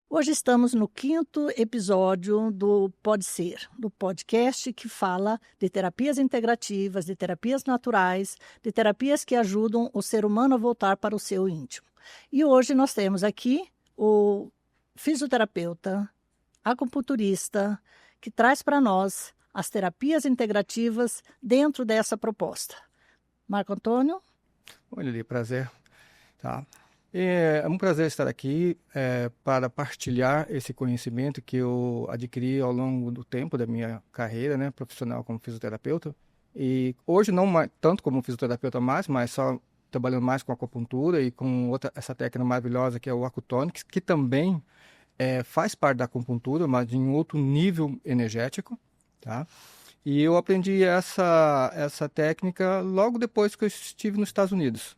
Hoje estamos no 5º episódio do Pode Ser, do podcast que fala de terapias integrativas, de terapias naturais, de terapias que ajudam o ser humano a voltar para o seu íntimo. E hoje nós temos aqui o fisioterapeuta, acupunturista, que traz para nós as terapias integrativas dentro dessa proposta. Marco Antônio? Oi, Lili, prazer. Tá. É um prazer estar aqui para partilhar esse conhecimento que eu adquiri ao longo do tempo da minha carreira, né, profissional como fisioterapeuta. E hoje não tanto como fisioterapeuta mais, mas só trabalhando mais com acupuntura e com essa técnica maravilhosa que é o Acutonics, que também faz parte da acupuntura, mas em outro nível energético, tá? E eu aprendi essa técnica logo depois que eu estive nos Estados Unidos.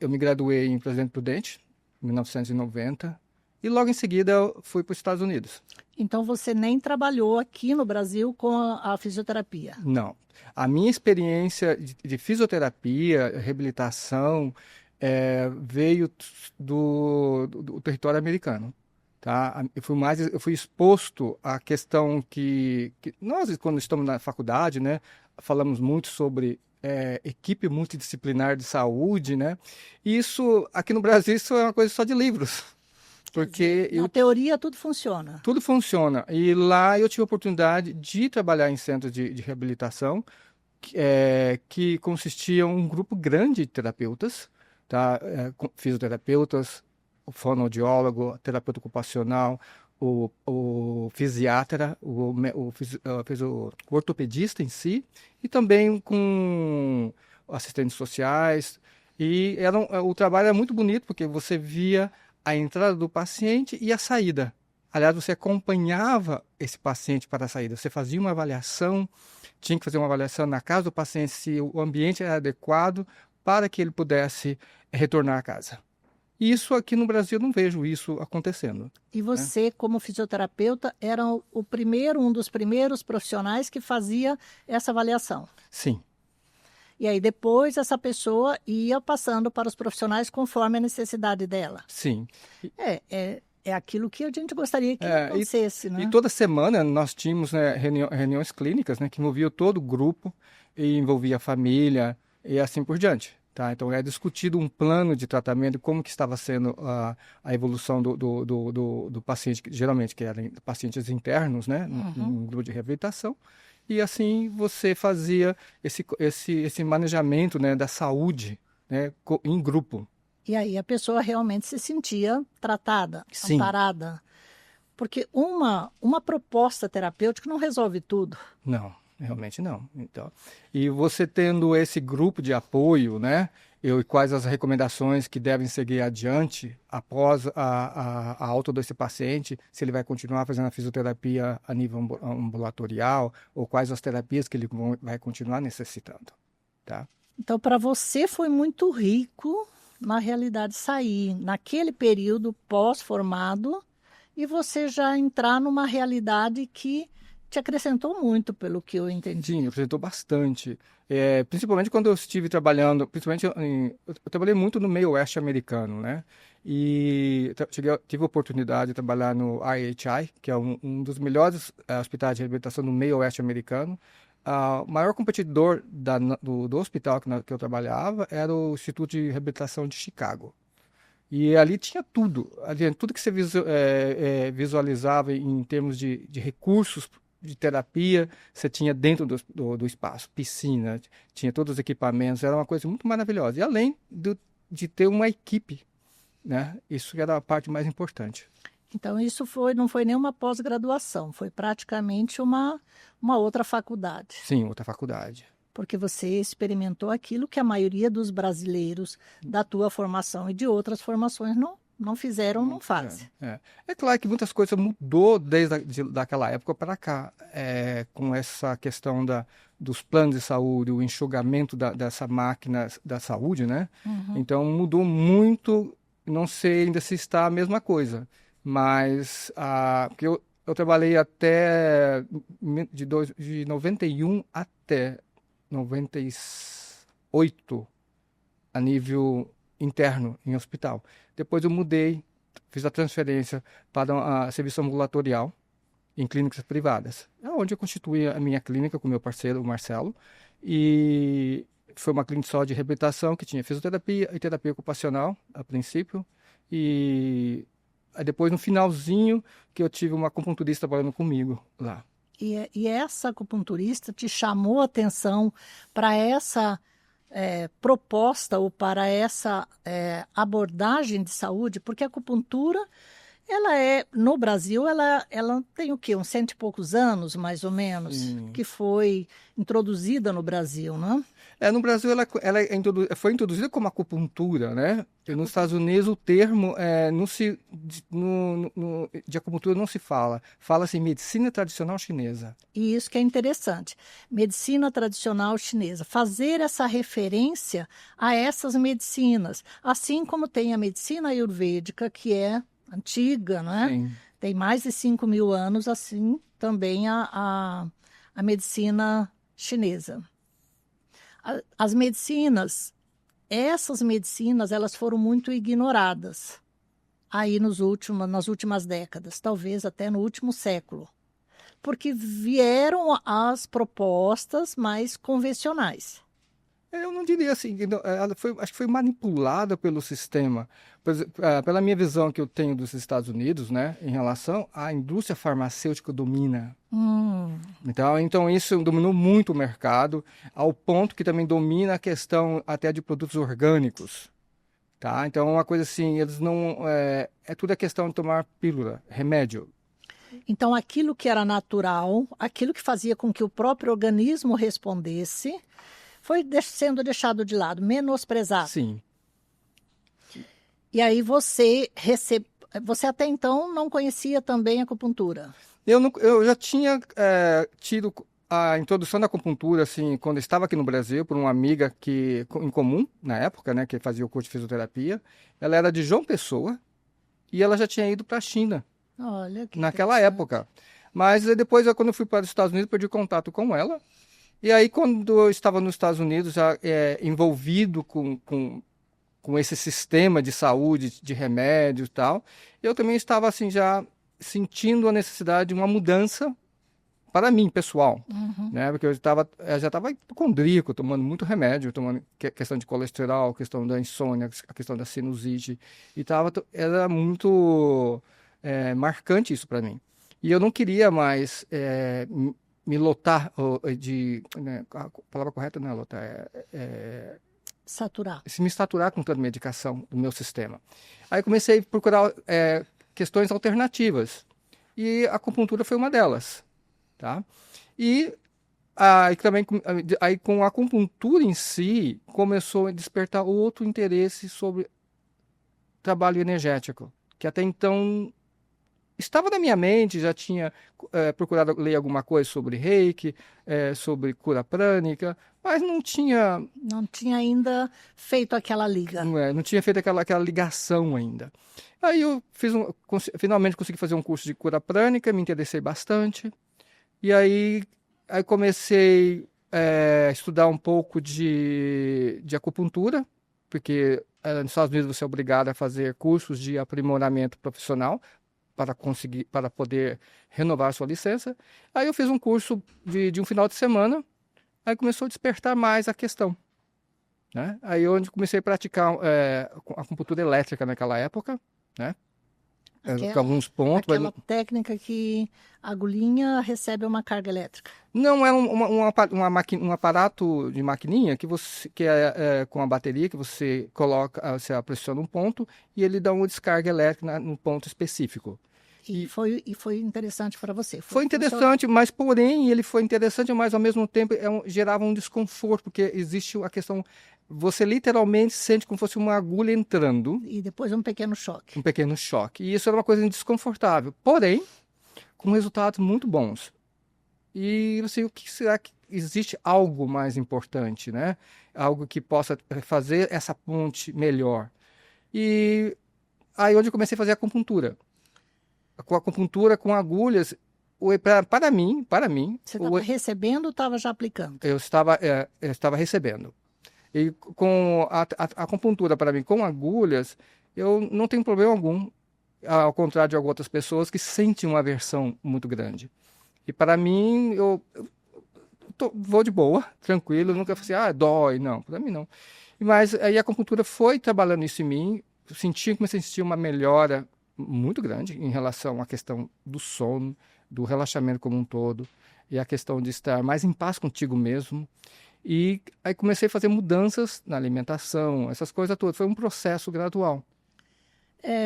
Eu me graduei em Presidente Prudente, em 1990, e logo em seguida eu fui para os Estados Unidos. Então você nem trabalhou aqui no Brasil com a fisioterapia? Não. A minha experiência de fisioterapia, reabilitação, veio do território americano. Tá? Eu fui exposto à questão que nós, quando estamos na faculdade, né, falamos muito sobre equipe multidisciplinar de saúde, né? E isso, aqui no Brasil, isso é uma coisa só de livros. Porque na teoria tudo funciona. Tudo funciona. E lá eu tive a oportunidade de trabalhar em centros de reabilitação, que consistia em um grupo grande de terapeutas, tá? Fisioterapeutas, o fonoaudiólogo, terapeuta ocupacional, o fisiatra, o ortopedista em si, e também com assistentes sociais. E o trabalho era muito bonito, porque você via a entrada do paciente e a saída. Aliás, você acompanhava esse paciente para a saída. Você fazia uma avaliação, tinha que fazer uma avaliação na casa do paciente se o ambiente era adequado para que ele pudesse retornar à casa. E isso aqui no Brasil eu não vejo isso acontecendo. E você, como fisioterapeuta, era um dos primeiros profissionais que fazia essa avaliação? Sim. E aí depois essa pessoa ia passando para os profissionais conforme a necessidade dela? Sim. É aquilo que a gente gostaria que acontecesse, né? E toda semana nós tínhamos, né, reuniões clínicas, né, que envolviam todo o grupo e envolvia a família e assim por diante. Tá? Então, é discutido um plano de tratamento, como que estava sendo a evolução do paciente, geralmente que eram pacientes internos, né, num grupo de reabilitação. E assim você fazia esse manejamento, né, da saúde, né, em grupo. E aí a pessoa realmente se sentia tratada, Sim. amparada. Porque uma proposta terapêutica não resolve tudo. Não. Realmente não. Então, e você tendo esse grupo de apoio, né? E quais as recomendações que devem seguir adiante após a alta desse paciente, se ele vai continuar fazendo a fisioterapia a nível ambulatorial, ou quais as terapias que ele vai continuar necessitando. Tá? Então, para você foi muito rico, na realidade, sair naquele período pós-formado e você já entrar numa realidade que te acrescentou muito, pelo que eu entendi. Sim, acrescentou bastante. Principalmente quando eu estive trabalhando, eu trabalhei muito no meio oeste americano, né? E tive a oportunidade de trabalhar no IHI, que é um dos melhores hospitais de reabilitação no meio oeste americano. O maior competidor do hospital que eu trabalhava era o Instituto de Reabilitação de Chicago. E ali tinha tudo. Tudo que você visualizava em termos de recursos de terapia, você tinha dentro do espaço, piscina, tinha todos os equipamentos, era uma coisa muito maravilhosa. E além de ter uma equipe, né? Isso era a parte mais importante. Então isso não foi nenhuma pós-graduação, foi praticamente uma outra faculdade. Sim, outra faculdade. Porque você experimentou aquilo que a maioria dos brasileiros da tua formação e de outras formações não fizeram, não fazem. É claro que muitas coisas mudou desde daquela época para cá, com essa questão dos planos de saúde, o enxugamento dessa máquina da saúde, né? Uhum. Então mudou muito, não sei ainda se está a mesma coisa, mas porque eu trabalhei até de 91 até 98 a nível interno em hospital. Depois eu mudei, fiz a transferência para a serviço ambulatorial em clínicas privadas. É onde eu constituí a minha clínica com meu parceiro, o Marcelo, e foi uma clínica só de reabilitação que tinha fisioterapia e terapia ocupacional a princípio, e aí depois no finalzinho que eu tive uma acupunturista trabalhando comigo lá. E essa acupunturista te chamou a atenção para essa proposta ou para essa abordagem de saúde, porque a acupuntura, no Brasil, ela tem o quê? Uns 100 e poucos anos, mais ou menos, que foi introduzida no Brasil, não é? No Brasil, ela foi introduzida como acupuntura, né? E nos Estados Unidos, o termo de acupuntura não se fala. Fala-se medicina tradicional chinesa. E isso que é interessante. Medicina tradicional chinesa. Fazer essa referência a essas medicinas. Assim como tem a medicina ayurvédica, que é antiga, não é? Sim. Tem mais de 5.000 anos, assim também a medicina chinesa. As medicinas, essas medicinas, elas foram muito ignoradas aí nas últimas décadas, talvez até no último século, porque vieram as propostas mais convencionais. Eu não diria assim, acho que foi manipulada pelo sistema. Pela minha visão que eu tenho dos Estados Unidos, né, em relação à indústria farmacêutica domina. Então isso dominou muito o mercado, ao ponto que também domina a questão até de produtos orgânicos. Tá? Então é uma coisa assim, eles não... tudo é questão de tomar pílula, remédio. Então aquilo que era natural, aquilo que fazia com que o próprio organismo respondesse, foi sendo deixado de lado, menosprezado. Sim. E aí você até então não conhecia também a acupuntura? Eu já tinha tido a introdução da acupuntura, assim, quando eu estava aqui no Brasil, por uma amiga em comum, na época, né, que fazia o curso de fisioterapia. Ela era de João Pessoa e ela já tinha ido para a China. Olha, que naquela época. Mas depois, quando eu fui para os Estados Unidos, perdi contato com ela. E aí, quando eu estava nos Estados Unidos, já envolvido com esse sistema de saúde, de remédios e tal, eu também estava assim já sentindo a necessidade de uma mudança para mim, pessoal. Né? Porque eu já estava hipocondríaco, tomando muito remédio, tomando questão de colesterol, questão da insônia, a questão da sinusite. E era muito marcante isso para mim. E eu não queria mais me lotar né, a palavra correta não é lotar, saturar. Me saturar com tanta medicação do meu sistema. Aí comecei a procurar questões alternativas. E a acupuntura foi uma delas. Tá? E também aí com a acupuntura em si, começou a despertar outro interesse sobre trabalho energético, que até então estava na minha mente, já tinha procurado ler alguma coisa sobre Reiki, sobre cura prânica, mas não tinha... Não tinha ainda feito aquela liga. Não tinha feito aquela ligação ainda. Aí eu finalmente consegui fazer um curso de cura prânica, me interessei bastante. E aí comecei a estudar um pouco de acupuntura, porque nos Estados Unidos você é obrigado a fazer cursos de aprimoramento profissional, para poder renovar a sua licença. Aí eu fiz um curso de um final de semana, aí começou a despertar mais a questão. Né? Aí onde comecei a praticar acupuntura elétrica naquela época, né? Com alguns pontos. Aquela técnica que a agulhinha recebe uma carga elétrica. Não, é um aparato de maquininha que é com a bateria, que você coloca, você pressiona um ponto e ele dá uma descarga elétrica num ponto específico. E foi interessante para você? Foi interessante, mas porém ele foi interessante, mas ao mesmo tempo gerava um desconforto, porque existe a questão, você literalmente sente como se fosse uma agulha entrando. E depois um pequeno choque. Um pequeno choque. E isso era uma coisa desconfortável, porém com resultados muito bons. E assim, o que será que existe algo mais importante, né? Algo que possa fazer essa ponte melhor. E aí onde eu comecei a fazer acupuntura. Com acupuntura, com agulhas, para mim, Você estava recebendo ou estava já aplicando? eu estava recebendo. E com a acupuntura, para mim, com agulhas, eu não tenho problema algum, ao contrário de algumas outras pessoas que sentem uma aversão muito grande. E para mim, vou de boa, tranquilo, nunca falei assim, dói, não, para mim não. Mas aí a acupuntura foi trabalhando isso em mim, comecei a sentir uma melhora muito grande em relação à questão do sono, do relaxamento como um todo, e a questão de estar mais em paz contigo mesmo. E aí comecei a fazer mudanças na alimentação, essas coisas todas. Foi um processo gradual.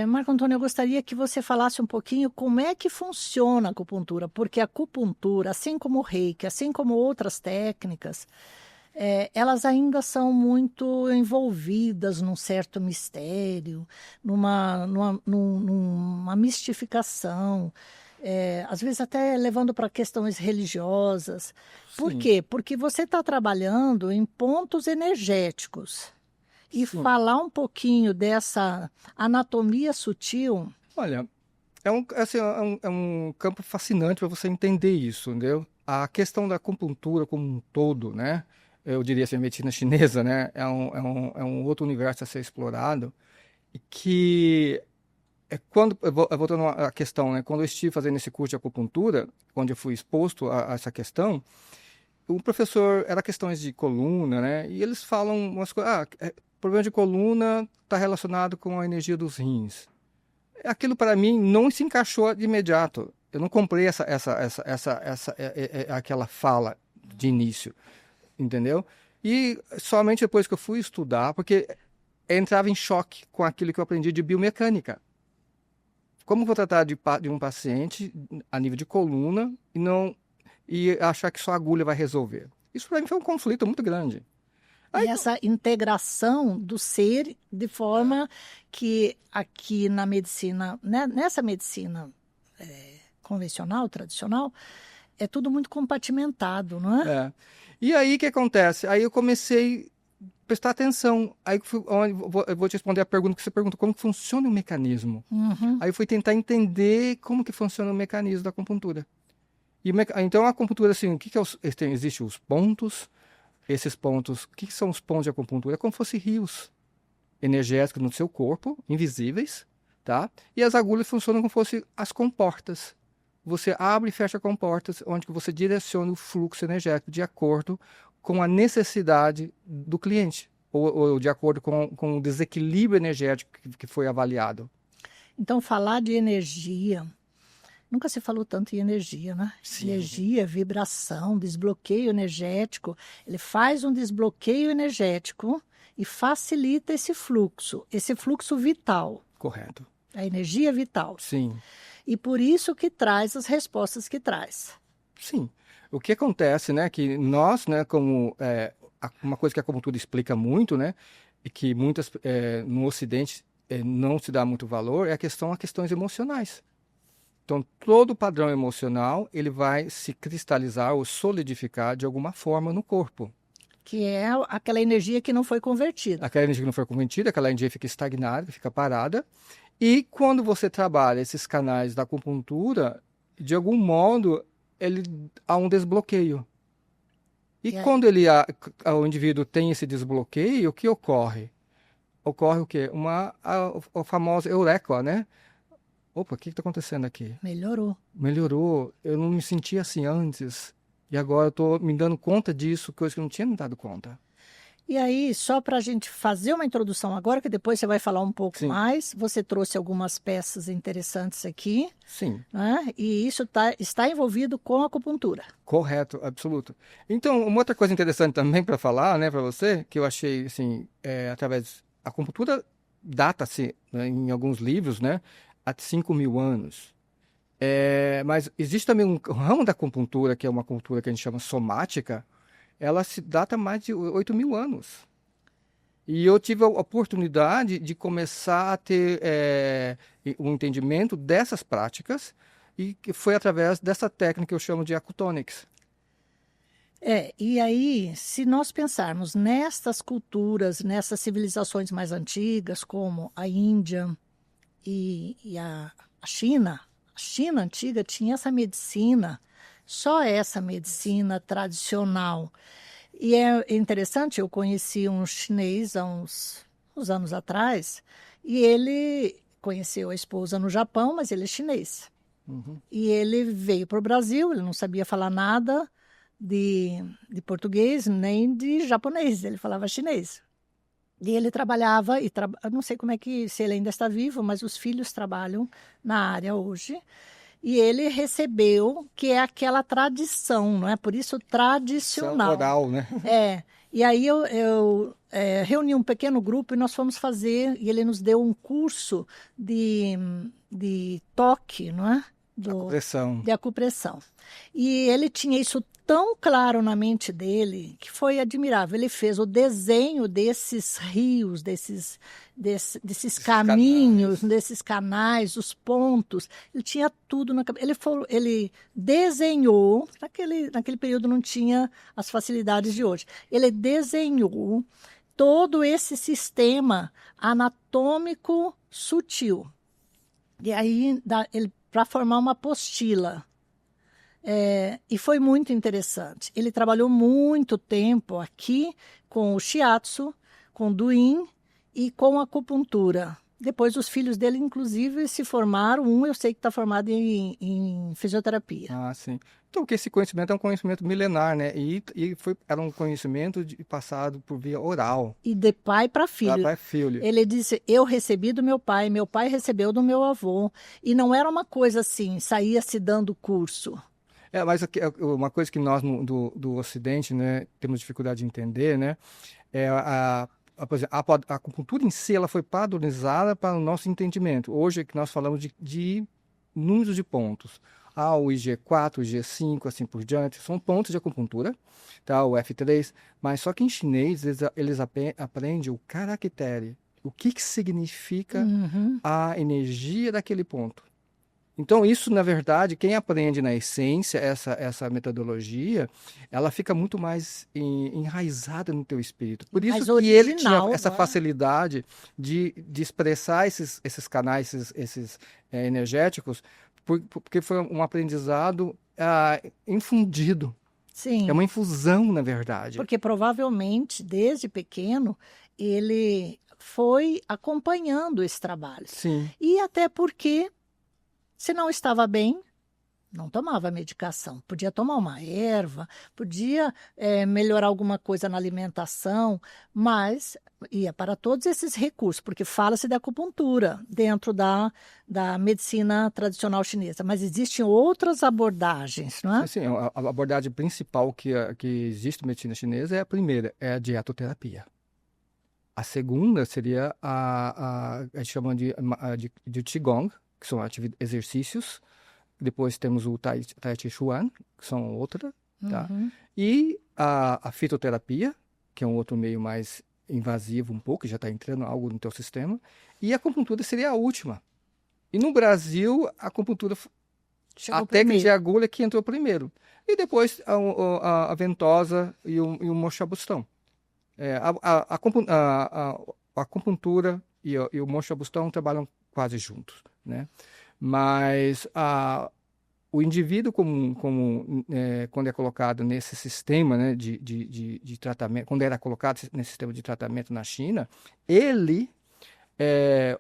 Marco Antônio, eu gostaria que você falasse um pouquinho como é que funciona a acupuntura, porque a acupuntura, assim como o reiki, assim como outras técnicas, elas ainda são muito envolvidas num certo mistério, numa mistificação, às vezes até levando para questões religiosas. Por Sim. quê? Porque você está trabalhando em pontos energéticos. E Sim. falar um pouquinho dessa anatomia sutil. Olha, é um campo fascinante para você entender isso, entendeu? A questão da acupuntura como um todo, né? Eu diria assim, a medicina chinesa, né? É um outro universo a ser explorado. E que quando, voltando à questão, né? Quando eu estive fazendo esse curso de acupuntura, onde eu fui exposto a essa questão, o professor, era questões de coluna, né? E eles falam umas coisas, problema de coluna está relacionado com a energia dos rins. Aquilo para mim não se encaixou de imediato. Eu não comprei aquela fala de início, entendeu? E somente depois que eu fui estudar, porque eu entrava em choque com aquilo que eu aprendi de biomecânica. Como vou tratar de um paciente a nível de coluna e achar que só a agulha vai resolver? Isso para mim foi um conflito muito grande. E essa integração do ser de forma que aqui na medicina, né, nessa medicina convencional, tradicional, é tudo muito compartimentado, não é? E aí o que acontece? Aí eu comecei a prestar atenção. Aí eu vou te responder a pergunta que você perguntou, como que funciona o mecanismo? Uhum. Aí eu fui tentar entender como que funciona o mecanismo da acupuntura. Então a acupuntura, assim, o que existem os pontos. Esses pontos, o que são os pontos de acupuntura? É como se fossem rios energéticos no seu corpo, invisíveis, tá? E as agulhas funcionam como se fossem as comportas. Você abre e fecha comportas, onde você direciona o fluxo energético de acordo com a necessidade do cliente, ou de acordo com o desequilíbrio energético que foi avaliado. Então, falar de energia... Nunca se falou tanto em energia, né? Sim. Energia, vibração, desbloqueio energético. Ele faz um desbloqueio energético e facilita esse fluxo vital. Correto. A energia vital. Sim. E por isso que traz as respostas que traz. Sim. O que acontece, né, que nós, né, como uma coisa que a acupuntura explica muito, né, e que muitas no Ocidente não se dá muito valor, é a questões emocionais. Então, todo o padrão emocional, ele vai se cristalizar ou solidificar de alguma forma no corpo. Que é aquela energia que não foi convertida. Aquela energia que não foi convertida, aquela energia fica estagnada, fica parada. E quando você trabalha esses canais da acupuntura, de algum modo, há um desbloqueio. E quando o indivíduo tem esse desbloqueio, o que ocorre? Ocorre o quê? A famosa eureka, né? Opa, o que está acontecendo aqui? Melhorou. Eu não me sentia assim antes. E agora eu estou me dando conta disso, coisa que eu não tinha me dado conta. E aí, só para a gente fazer uma introdução agora, que depois você vai falar um pouco mais, você trouxe algumas peças interessantes aqui. Sim. Né? E isso está envolvido com a acupuntura. Correto, absoluto. Então, uma outra coisa interessante também para falar, né, para você, que eu achei, assim, a acupuntura data-se, né, em alguns livros, né, há 5.000 anos. Mas existe também um ramo da acupuntura, que é uma acupuntura que a gente chama somática, ela se data mais de 8.000 anos. E eu tive a oportunidade de começar a ter um entendimento dessas práticas, e que foi através dessa técnica que eu chamo de Acutonics. E aí, se nós pensarmos nestas culturas, nessas civilizações mais antigas, como a Índia e a China antiga tinha essa medicina, só essa medicina tradicional. E é interessante, eu conheci um chinês há uns anos atrás, e ele conheceu a esposa no Japão, mas ele é chinês. Uhum. E ele veio para o Brasil, ele não sabia falar nada de português nem de japonês, ele falava chinês. E ele trabalhava, eu não sei como é que, se ele ainda está vivo, mas os filhos trabalham na área hoje. E ele recebeu, que é aquela tradição, não é? Por isso, tradicional. Oral, né? E aí eu reuni um pequeno grupo e nós fomos fazer, e ele nos deu um curso de toque, não é? Acupressão. De acupressão. E ele tinha isso tão claro na mente dele que foi admirável. Ele fez o desenho desses rios, desses caminhos, desses canais, os pontos. Ele tinha tudo na cabeça. Ele desenhou, naquele período não tinha as facilidades de hoje. Ele desenhou todo esse sistema anatômico sutil. E aí ele para formar uma apostila. E foi muito interessante. Ele trabalhou muito tempo aqui com o shiatsu, com o Duin e com a acupuntura. Depois os filhos dele, inclusive, se formaram. Um eu sei que está formado em fisioterapia. Ah, sim. Então, que esse conhecimento é um conhecimento milenar, né? E era um conhecimento passado por via oral. E de pai para filho. Pai filho. Ele disse, eu recebi do meu pai recebeu do meu avô. E não era uma coisa assim, saía se dando curso. Mas uma coisa que nós do Ocidente, né, temos dificuldade de entender, né? Por exemplo, a acupuntura em si ela foi padronizada para o nosso entendimento. Hoje é que nós falamos de números de pontos. O IG4, o IG5, assim por diante, são pontos de acupuntura, tá? O F3, mas só que em chinês eles aprendem o caractere, o que significa a energia daquele ponto. Então, isso, na verdade, quem aprende na essência essa metodologia, ela fica muito mais enraizada no teu espírito. Por isso que ele tinha essa facilidade de expressar esses canais, esses energéticos, porque foi um aprendizado infundido. Sim. É uma infusão, na verdade. Porque provavelmente, desde pequeno, ele foi acompanhando esse trabalho. Sim. E até porque, se não estava bem, não tomava medicação. Podia tomar uma erva, podia melhorar alguma coisa na alimentação, mas ia para todos esses recursos, porque fala-se de acupuntura dentro da medicina tradicional chinesa, mas existem outras abordagens, não é? Sim, a abordagem principal que existe na medicina chinesa é a primeira, é a dietoterapia. A segunda seria a gente chama de Qigong, que são exercícios. Depois temos o Tai Chi Chuan, que são outra, tá? E a fitoterapia, que é um outro meio mais invasivo um pouco, já está entrando algo no teu sistema. E a acupuntura seria a última. E no Brasil, a acupuntura, a técnica de agulha que entrou primeiro. E depois a ventosa e o moxabustão. A acupuntura e o moxabustão trabalham quase juntos, né? Mas o indivíduo, quando é colocado nesse sistema, né, de tratamento, quando era colocado nesse sistema de tratamento na China,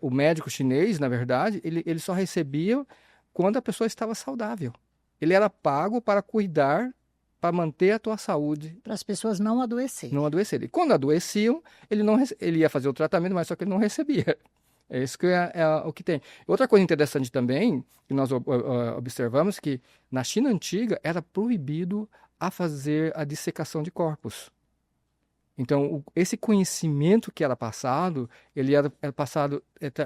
o médico chinês, na verdade, ele só recebia quando a pessoa estava saudável. Ele era pago para cuidar, para manter a tua saúde. Para as pessoas não adoecerem. Não adoecerem. Quando adoeciam, ele ia fazer o tratamento, mas só que ele não recebia. É isso que é o que tem. Outra coisa interessante também, que nós observamos, que na China antiga era proibido a fazer a dissecação de corpos. Então, esse conhecimento que era passado, ele era passado,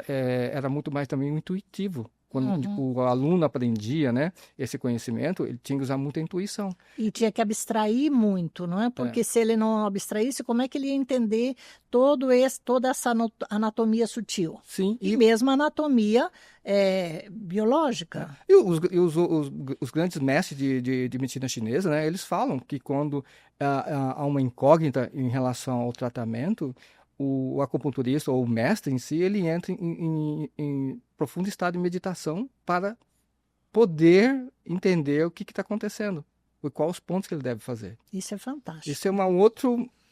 era muito mais também intuitivo. Quando o aluno aprendia, né, esse conhecimento, ele tinha que usar muita intuição. E tinha que abstrair muito, não é? Porque se ele não abstraísse, como é que ele ia entender toda essa anatomia sutil? Sim. E mesmo a anatomia biológica. E os grandes mestres de medicina chinesa, né, eles falam que quando há uma incógnita em relação ao tratamento, o acupunturista ou o mestre em si, ele entra em profundo estado de meditação para poder entender o que está acontecendo e quais os pontos que ele deve fazer. Isso é fantástico. Isso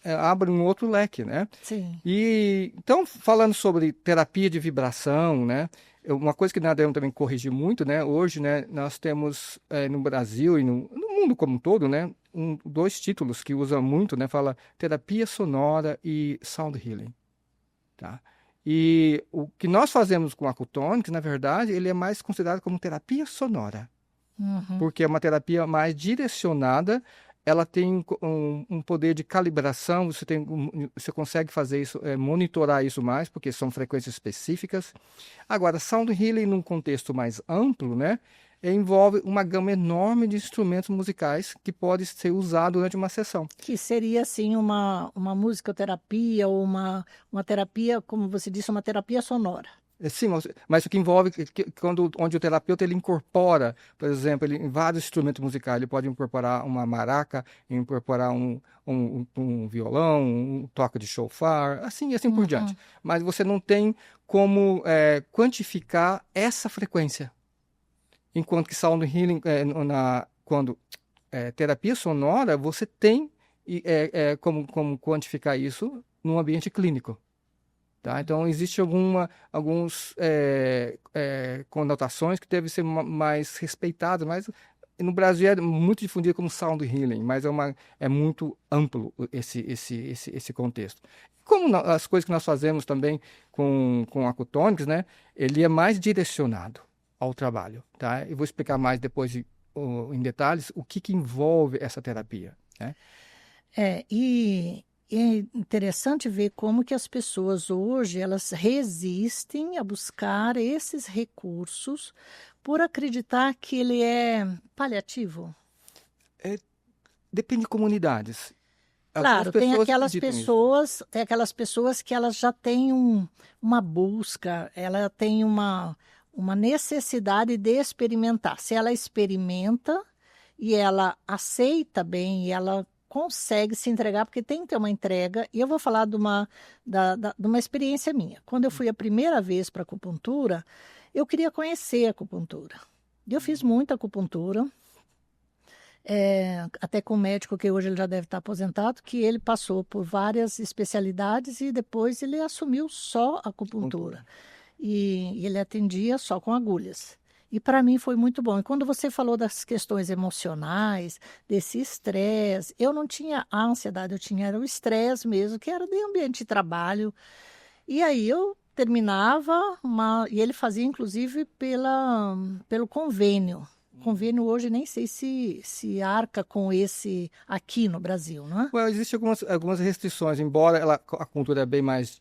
abre um outro leque, né? Sim. E então, falando sobre terapia de vibração, né? Uma coisa que nós devemos também corrigir muito, né? Hoje, né, nós temos no Brasil e no mundo como um todo, né, dois títulos que usam muito, né? Fala terapia sonora e sound healing, tá? E o que nós fazemos com a Acutonics, na verdade, ele é mais considerado como terapia sonora, porque é uma terapia mais direcionada. Ela tem um poder de calibração, você consegue fazer isso, monitorar isso mais, porque são frequências específicas. Agora, Sound Healing, num contexto mais amplo, né, envolve uma gama enorme de instrumentos musicais que pode ser usado durante uma sessão. Que seria, assim, uma musicoterapia ou uma terapia, como você disse, uma terapia sonora. Sim, mas o que envolve onde o terapeuta ele incorpora, por exemplo, em vários instrumentos musicais, ele pode incorporar uma maraca, incorporar um violão, um toque de chofar, assim por diante. Mas você não tem como quantificar essa frequência. Enquanto que Sound Healing, quando terapia sonora, você tem como quantificar isso num ambiente clínico. Tá? Então, existem algumas conotações que devem ser mais respeitadas, mas no Brasil é muito difundido como sound healing, mas é muito amplo esse contexto. Como as coisas que nós fazemos também com a Acutonics, né, ele é mais direcionado ao trabalho. Tá? Eu vou explicar mais depois em detalhes o que envolve essa terapia. Né? É interessante ver como que as pessoas hoje elas resistem a buscar esses recursos por acreditar que ele é paliativo. Depende de comunidades. Claro, tem aquelas pessoas que elas já têm uma busca, ela tem uma necessidade de experimentar. Se ela experimenta e ela aceita bem e ela consegue se entregar, porque tem que ter uma entrega. E eu vou falar de uma experiência minha. Quando eu fui a primeira vez para a acupuntura, eu queria conhecer a acupuntura. E eu fiz muita acupuntura, até com um médico que hoje ele já deve estar aposentado, que ele passou por várias especialidades e depois ele assumiu só a acupuntura. E ele atendia só com agulhas. E para mim foi muito bom. E quando você falou das questões emocionais, desse estresse, eu não tinha a ansiedade, era o estresse mesmo, que era de ambiente de trabalho. E aí eu terminava, e ele fazia inclusive pelo convênio. O convênio hoje nem sei se arca com esse aqui no Brasil, não é? Existem algumas restrições, embora a acupuntura é bem mais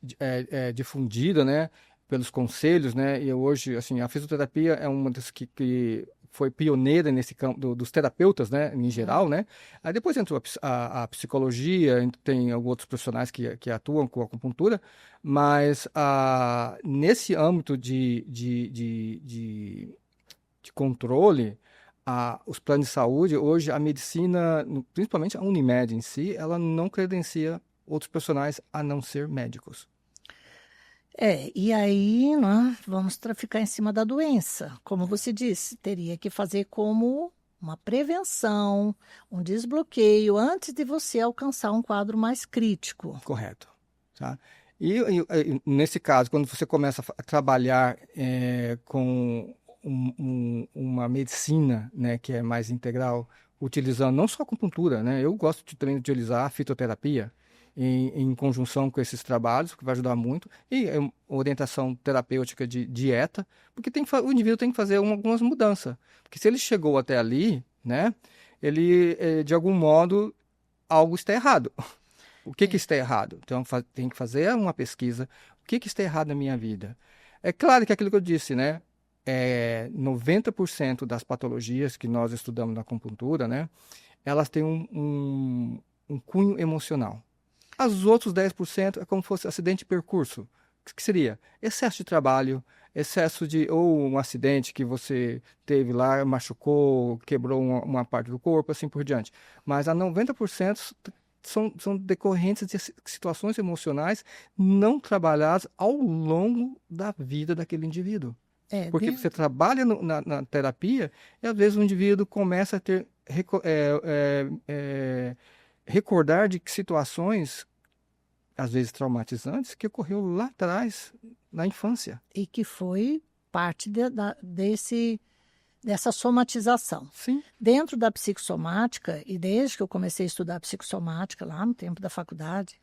difundida, né? Pelos conselhos, né? E hoje, assim, a fisioterapia é uma das que foi pioneira nesse campo dos terapeutas, né? Em geral, né? Aí depois entrou a psicologia, tem alguns outros profissionais que atuam com a acupuntura, mas nesse âmbito de controle, os planos de saúde, hoje a medicina, principalmente a Unimed em si, ela não credencia outros profissionais a não ser médicos. E aí, né, vamos ficar em cima da doença. Como você disse, teria que fazer como uma prevenção, um desbloqueio, antes de você alcançar um quadro mais crítico. Correto. Tá? E nesse caso, quando você começa a trabalhar com uma medicina, né, que é mais integral, utilizando não só a acupuntura, né? Eu gosto também de utilizar a fitoterapia, em conjunção com esses trabalhos, que vai ajudar muito, e orientação terapêutica de dieta, porque o indivíduo tem que fazer algumas mudanças. Porque se ele chegou até ali, né, ele, de algum modo, algo está errado. O que está errado? Então, tem que fazer uma pesquisa. O que está errado na minha vida? É claro que é aquilo que eu disse, né? 90% das patologias que nós estudamos na acupuntura, né, elas têm um cunho emocional. Os outros 10% é como se fosse acidente de percurso. O que seria? Excesso de trabalho, ou um acidente que você teve lá, machucou, quebrou uma parte do corpo, assim por diante. Mas a 90% são decorrentes de situações emocionais não trabalhadas ao longo da vida daquele indivíduo. Porque você trabalha na terapia e às vezes o indivíduo começa a ter recordar de situações às vezes traumatizantes que ocorreu lá atrás na infância e que foi parte dessa somatização. Sim. Dentro da psicossomática, e desde que eu comecei a estudar psicossomática lá no tempo da faculdade,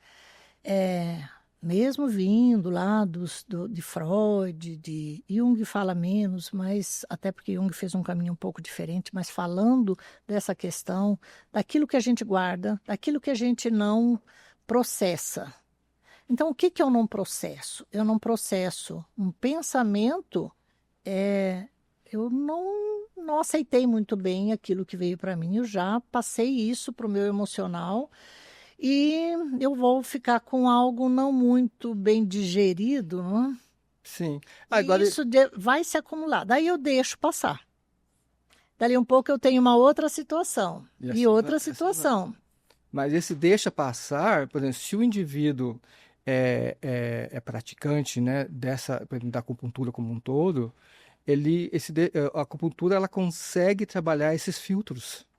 mesmo vindo lá de Freud, de Jung fala menos, mas até porque Jung fez um caminho um pouco diferente, mas falando dessa questão, daquilo que a gente guarda, daquilo que a gente não processa. Então, o que eu não processo? Eu não processo um pensamento, eu não aceitei muito bem aquilo que veio para mim, eu já passei isso para o meu emocional, e eu vou ficar com algo não muito bem digerido, né? Sim. Agora... Isso vai se acumular. Daí eu deixo passar. Dali um pouco eu tenho uma outra situação. E outra situação. Mas esse deixa passar, por exemplo, se o indivíduo é praticante, né, da acupuntura como um todo, a acupuntura ela consegue trabalhar esses filtros.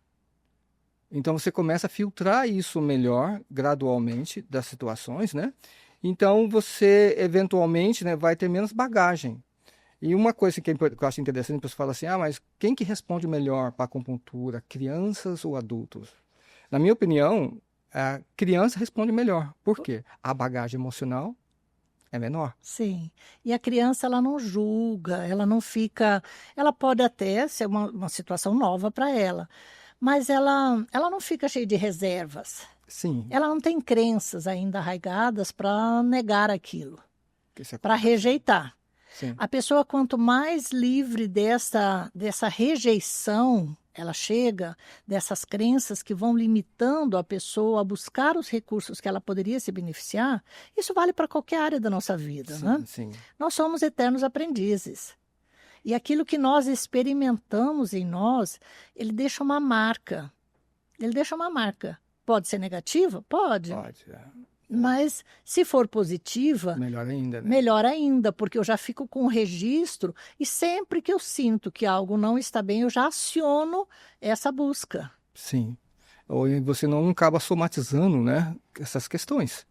Então, você começa a filtrar isso melhor, gradualmente, das situações, né? Então, você, eventualmente, né, vai ter menos bagagem. E uma coisa que eu acho interessante, a pessoa fala assim, mas quem que responde melhor para a acupuntura, crianças ou adultos? Na minha opinião, a criança responde melhor. Por quê? A bagagem emocional é menor. Sim. E a criança, ela não julga, ela não fica... Ela pode até ser uma situação nova para ela, mas ela não fica cheia de reservas. Sim. Ela não tem crenças ainda arraigadas para negar aquilo, para rejeitar. Sim. A pessoa, quanto mais livre dessa rejeição ela chega, dessas crenças que vão limitando a pessoa a buscar os recursos que ela poderia se beneficiar, isso vale para qualquer área da nossa vida, sim, né? Sim. Nós somos eternos aprendizes. E aquilo que nós experimentamos em nós, ele deixa uma marca. Ele deixa uma marca. Pode ser negativa? Pode. Pode. Mas, se for positiva... Melhor ainda, né? Melhor ainda, porque eu já fico com o registro e sempre que eu sinto que algo não está bem, eu já aciono essa busca. Sim. Ou você não acaba somatizando, né, essas questões.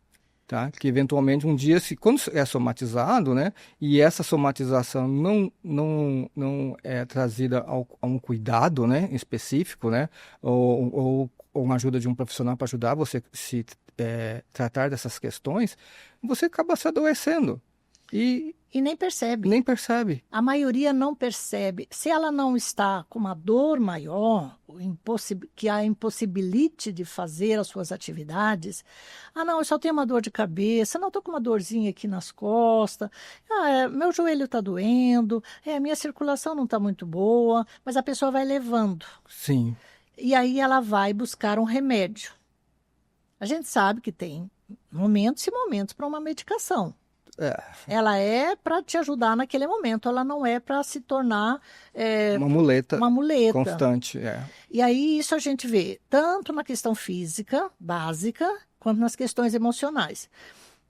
Tá? Que eventualmente um dia, quando é somatizado, né, e essa somatização não é trazida a um cuidado, né, específico, né, ou uma ajuda de um profissional para ajudar você se tratar dessas questões, você acaba se adoecendo. E nem percebe. Nem percebe. A maioria não percebe. Se ela não está com uma dor maior, que a impossibilite de fazer as suas atividades, não, eu só tenho uma dor de cabeça, não, estou com uma dorzinha aqui nas costas, meu joelho está doendo, minha circulação não está muito boa, mas a pessoa vai levando. Sim. E aí ela vai buscar um remédio. A gente sabe que tem momentos e momentos para uma medicação. Ela é para te ajudar naquele momento, ela não é para se tornar uma muleta constante. E aí isso a gente vê tanto na questão física, básica, quanto nas questões emocionais.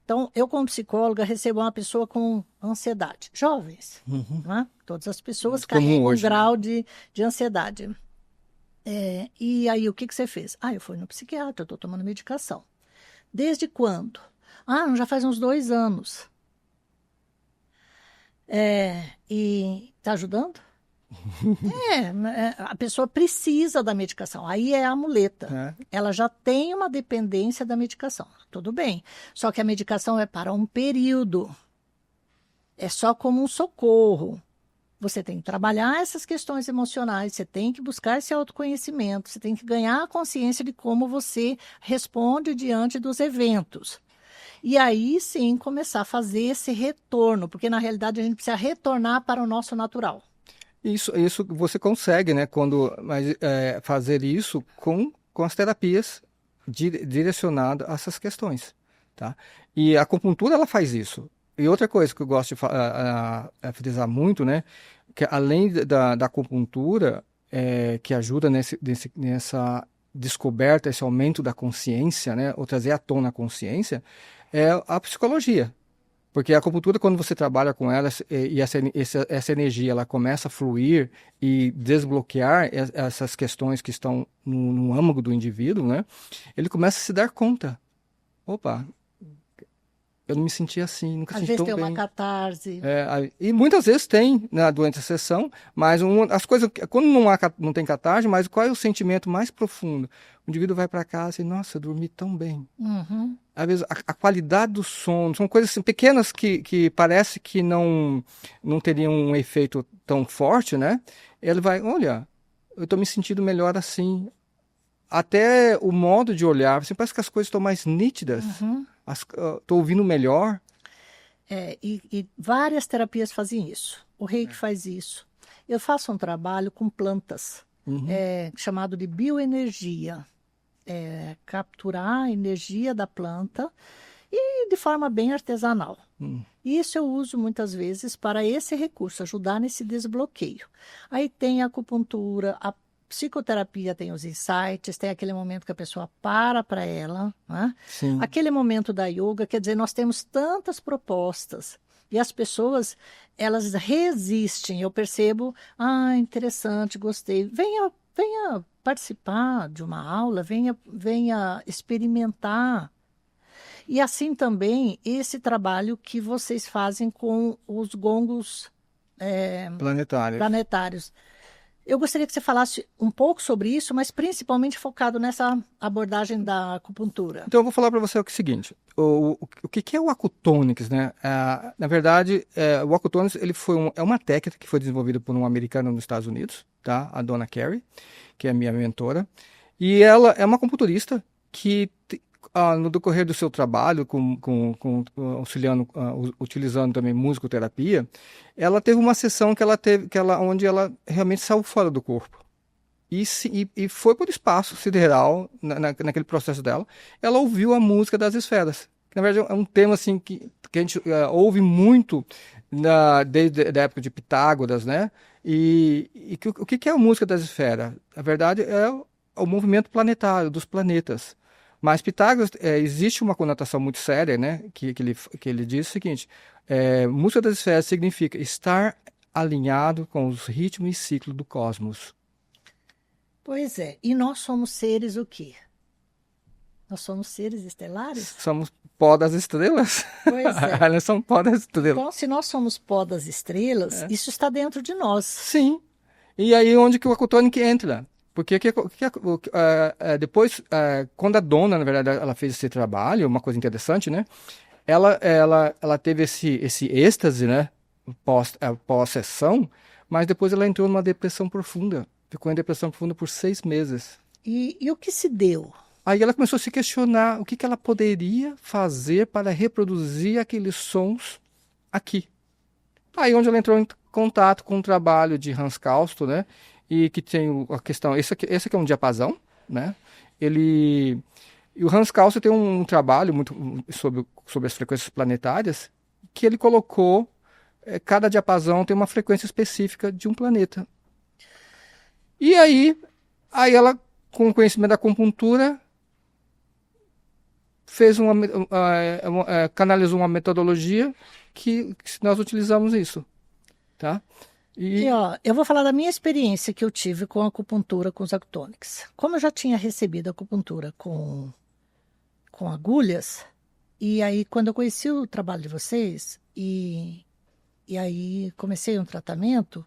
Então, eu como psicóloga recebo uma pessoa com ansiedade. Jovens, né? Todas as pessoas carregam um grau de ansiedade. E aí, o que você fez? Eu fui no psiquiatra, eu estou tomando medicação. Desde quando? Já faz uns 2 anos. E está ajudando? A pessoa precisa da medicação. Aí é a muleta. Ela já tem uma dependência da medicação. Tudo bem. Só que a medicação é para um período. É só como um socorro. Você tem que trabalhar essas questões emocionais, você tem que buscar esse autoconhecimento, você tem que ganhar a consciência de como você responde diante dos eventos. E aí, sim, começar a fazer esse retorno, porque, na realidade, a gente precisa retornar para o nosso natural. Isso você consegue, né? Fazer isso com as terapias direcionadas a essas questões, tá? E a acupuntura, ela faz isso. E outra coisa que eu gosto de frisar muito, né? Que além da acupuntura, que ajuda nessa descoberta, esse aumento da consciência, né? Ou trazer à tona a consciência, é a psicologia. Porque a acupuntura, quando você trabalha com ela e essa energia ela começa a fluir e desbloquear essas questões que estão no âmago do indivíduo, né? Ele começa a se dar conta. Opa, eu não me senti assim, nunca Às senti vezes tão tem uma bem. catarse. E muitas vezes tem durante a sessão, mas as coisas, quando não tem catarse, mas qual é o sentimento mais profundo? O indivíduo vai para casa e, nossa, eu dormi tão bem. Uhum. Às vezes a qualidade do sono, são coisas assim, pequenas que parece que não teriam um efeito tão forte, né? Ele vai, olha, eu estou me sentindo melhor assim. Até o modo de olhar, assim, parece que as coisas estão mais nítidas, Uhum. estou ouvindo melhor. E várias terapias fazem isso. O Reiki faz isso. Eu faço um trabalho com plantas, chamado de bioenergia. Capturar a energia da planta e de forma bem artesanal. Isso eu uso muitas vezes para esse recurso, ajudar nesse desbloqueio. Aí tem a acupuntura, a psicoterapia tem os insights, tem aquele momento que a pessoa para ela, né? Sim. Aquele momento da yoga, quer dizer, nós temos tantas propostas e as pessoas, elas resistem. Eu percebo, interessante, gostei. Venha participar de uma aula, venha experimentar. E assim também esse trabalho que vocês fazem com os gongos planetários. Eu gostaria que você falasse um pouco sobre isso, mas principalmente focado nessa abordagem da acupuntura. Então eu vou falar para você o seguinte, o que é o Acutonics, né? Na verdade, o Acutonics é uma técnica que foi desenvolvida por um americano nos Estados Unidos, tá? A Donna Carey, que é a minha mentora, e ela é uma acupunturista que no decorrer do seu trabalho, auxiliando, utilizando também musicoterapia, ela teve uma sessão onde ela realmente saiu fora do corpo. E foi por espaço sideral, naquele processo dela, ela ouviu a música das esferas. Na verdade, é um tema assim, que a gente ouve muito desde a época de Pitágoras, né? O que é a música das esferas? Na verdade, é o movimento planetário, dos planetas. Mas Pitágoras, existe uma conotação muito séria, né? Que ele diz o seguinte, música das esferas significa estar alinhado com os ritmos e ciclos do cosmos. Pois é, e nós somos seres o quê? Nós somos seres estelares? Somos pó das estrelas. Pois é. Elas são pó das estrelas. Então, se nós somos pó das estrelas, isso está dentro de nós. Sim. E aí onde que o Acutonic entra? Porque depois, quando a Donna, na verdade, ela fez esse trabalho, uma coisa interessante, né? Ela teve esse êxtase, né? Pós-sessão, mas depois ela entrou numa depressão profunda. Ficou em depressão profunda por 6 meses. E o que se deu? Aí ela começou a se questionar o que ela poderia fazer para reproduzir aqueles sons aqui. Aí onde ela entrou em contato com o trabalho de Hans Kalsto, né? E que tem a questão, esse aqui é um diapasão, né? E o Hans Kalsto tem um trabalho muito sobre as frequências planetárias, que ele colocou, cada diapasão tem uma frequência específica de um planeta. E aí ela, com o conhecimento da acupuntura, canalizou uma metodologia que nós utilizamos isso, tá? Eu vou falar da minha experiência que eu tive com a acupuntura com os Acutonics. Como eu já tinha recebido acupuntura com agulhas, e aí quando eu conheci o trabalho de vocês, e aí comecei um tratamento,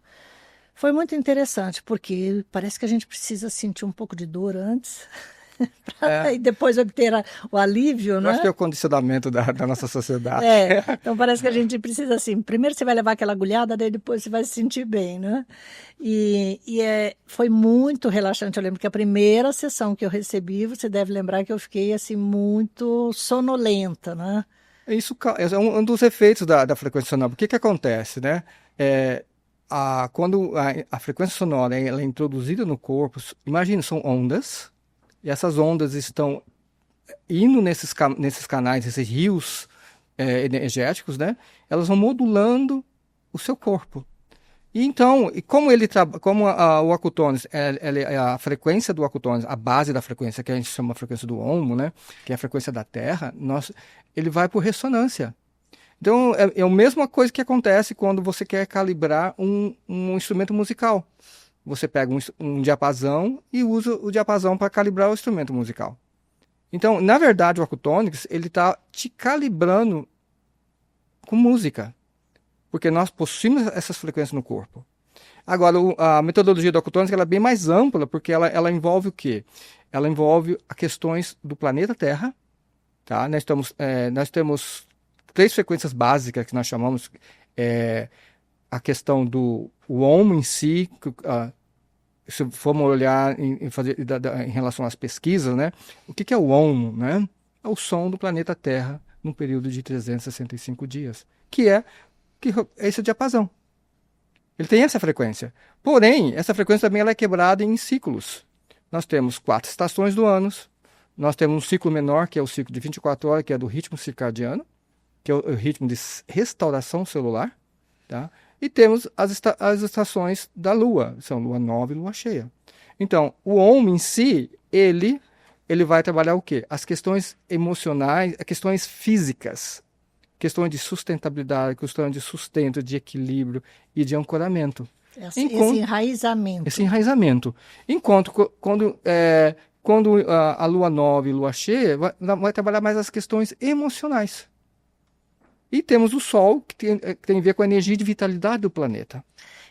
foi muito interessante, porque parece que a gente precisa sentir um pouco de dor antes, e depois obter o alívio, né? Eu acho que é o condicionamento da nossa sociedade. Então parece que a gente precisa assim, primeiro você vai levar aquela agulhada, daí depois você vai se sentir bem, né? Foi muito relaxante. Eu lembro que a primeira sessão que eu recebi, você deve lembrar que eu fiquei assim muito sonolenta, né? Isso é um dos efeitos da frequência sonora. O que acontece, né? quando a frequência sonora ela é introduzida no corpo, imagina, são ondas, e essas ondas estão indo nesses canais, esses rios energéticos, né? Elas vão modulando o seu corpo. E então, como o Acutones, a frequência do Acutones, a base da frequência, que a gente chama a frequência do Omo, né? Que é a frequência da Terra, ele vai por ressonância. Então, é a mesma coisa que acontece quando você quer calibrar um instrumento musical. Você pega um diapasão e usa o diapasão para calibrar o instrumento musical. Então, na verdade, o Acutonics, ele está te calibrando com música, porque nós possuímos essas frequências no corpo. Agora, a metodologia do Acutonics ela é bem mais ampla, porque ela envolve o quê? Ela envolve as questões do planeta Terra. Tá? Nós temos 3 frequências básicas que nós chamamos a questão do Ohm em si, se formos olhar em relação às pesquisas, né? O que é o Ohm? Né? É o som do planeta Terra num período de 365 dias, que é esse diapasão. Ele tem essa frequência. Porém, essa frequência também ela é quebrada em ciclos. Nós temos 4 estações do ano, nós temos um ciclo menor, que é o ciclo de 24 horas, que é do ritmo circadiano, que é o ritmo de restauração celular, tá? E temos as estações da Lua, são Lua nova e Lua cheia. Então, o Ohm em si, ele vai trabalhar o quê? As questões emocionais, as questões físicas, questões de sustentabilidade, questões de sustento, de equilíbrio e de ancoramento. Esse enraizamento. Esse enraizamento. Enquanto quando a Lua nova e Lua cheia vai trabalhar mais as questões emocionais. E temos o Sol, que tem a ver com a energia de vitalidade do planeta.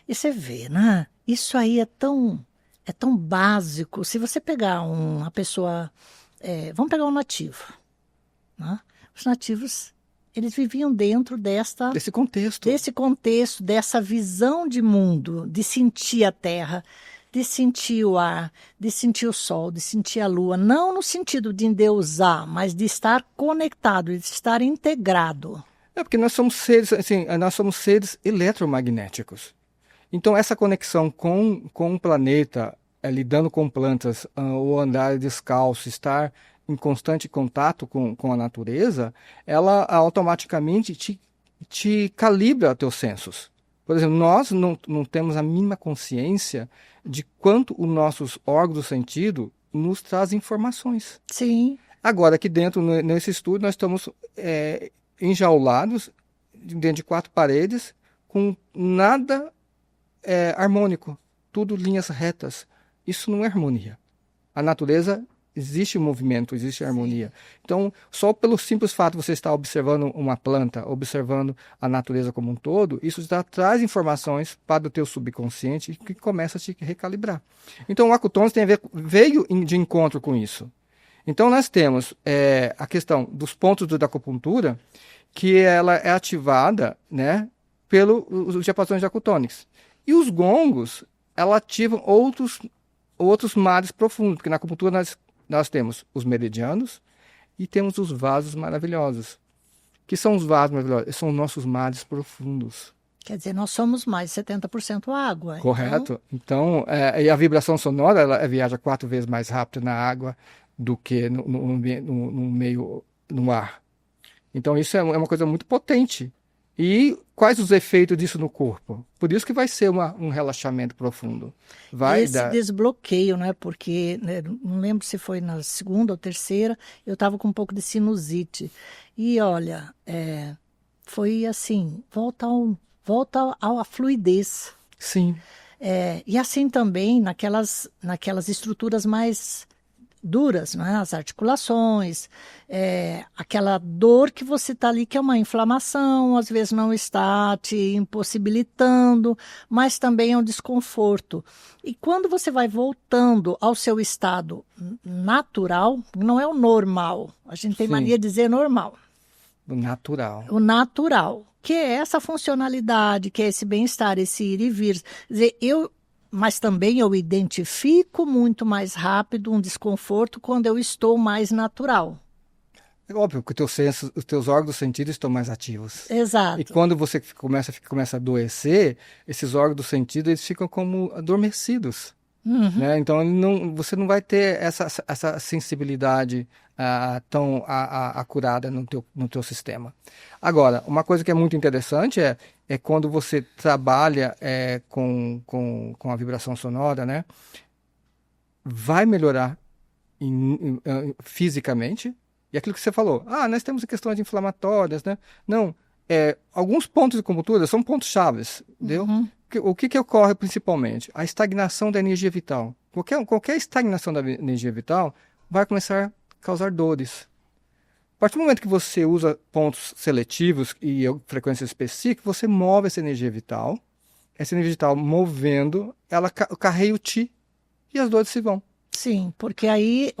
E você vê, né? Isso aí é tão básico. Se você pegar uma pessoa... vamos pegar um nativo. Né? Os nativos, eles viviam dentro desse contexto, dessa visão de mundo, de sentir a terra, de sentir o ar, de sentir o sol, de sentir a lua. Não no sentido de endeusar, mas de estar conectado, de estar integrado. Porque nós somos seres eletromagnéticos. Então, essa conexão com o planeta, lidando com plantas, ou andar descalço, estar em constante contato com a natureza, ela automaticamente te calibra teus sensos. Por exemplo, nós não temos a mínima consciência de quanto os nossos órgãos do sentido nos trazem informações. Sim. Agora, aqui dentro, nesse estúdio, nós estamos... enjaulados dentro de 4 paredes com nada harmônico, tudo linhas retas. Isso não é harmonia. A natureza existe movimento, existe harmonia. Então, só pelo simples fato de você estar observando uma planta, observando a natureza como um todo, isso já traz informações para o teu subconsciente que começa a te recalibrar. Então, o Acutonics veio de encontro com isso. Então, nós temos a questão dos pontos da acupuntura, que ela é ativada, né, pelos diapasões de Acutonics. E os gongos, ela ativam outros mares profundos, porque na acupuntura nós temos os meridianos e temos os vasos maravilhosos. Que são os vasos maravilhosos? São nossos mares profundos. Quer dizer, nós somos mais de 70% água. Correto. Então, e a vibração sonora, ela viaja 4 vezes mais rápido na água do que no ar. Então, isso é uma coisa muito potente. E quais os efeitos disso no corpo? Por isso que vai ser um relaxamento profundo. Desbloqueio, né? Porque, né, não lembro se foi na 2ª ou 3ª, eu estava com um pouco de sinusite. E, olha, foi assim, volta à fluidez. Sim. E assim também naquelas estruturas mais duras, né? As articulações, aquela dor que você está ali, que é uma inflamação, às vezes não está te impossibilitando, mas também é um desconforto. E quando você vai voltando ao seu estado natural, não é o normal, a gente tem mania de dizer normal. O natural. O natural, que é essa funcionalidade, que é esse bem-estar, esse ir e vir. Quer dizer, mas também eu identifico muito mais rápido um desconforto quando eu estou mais natural. É óbvio que os teus órgãos dos sentidos estão mais ativos. Exato. E quando você começa a adoecer, esses órgãos dos sentidos eles ficam como adormecidos. Né? Então você não vai ter essa sensibilidade tão acurada no teu sistema. Agora, uma coisa que é muito interessante é quando você trabalha com a vibração sonora, né? Vai melhorar fisicamente. E aquilo que você falou, nós temos questões inflamatórias, né? Não, alguns pontos de acupuntura são pontos chaves, entendeu? O que ocorre principalmente? A estagnação da energia vital. Qualquer estagnação da energia vital vai começar a causar dores. A partir do momento que você usa pontos seletivos e frequências específicas, você move essa energia vital movendo, ela carrega o ti e as dores se vão. Sim, porque aí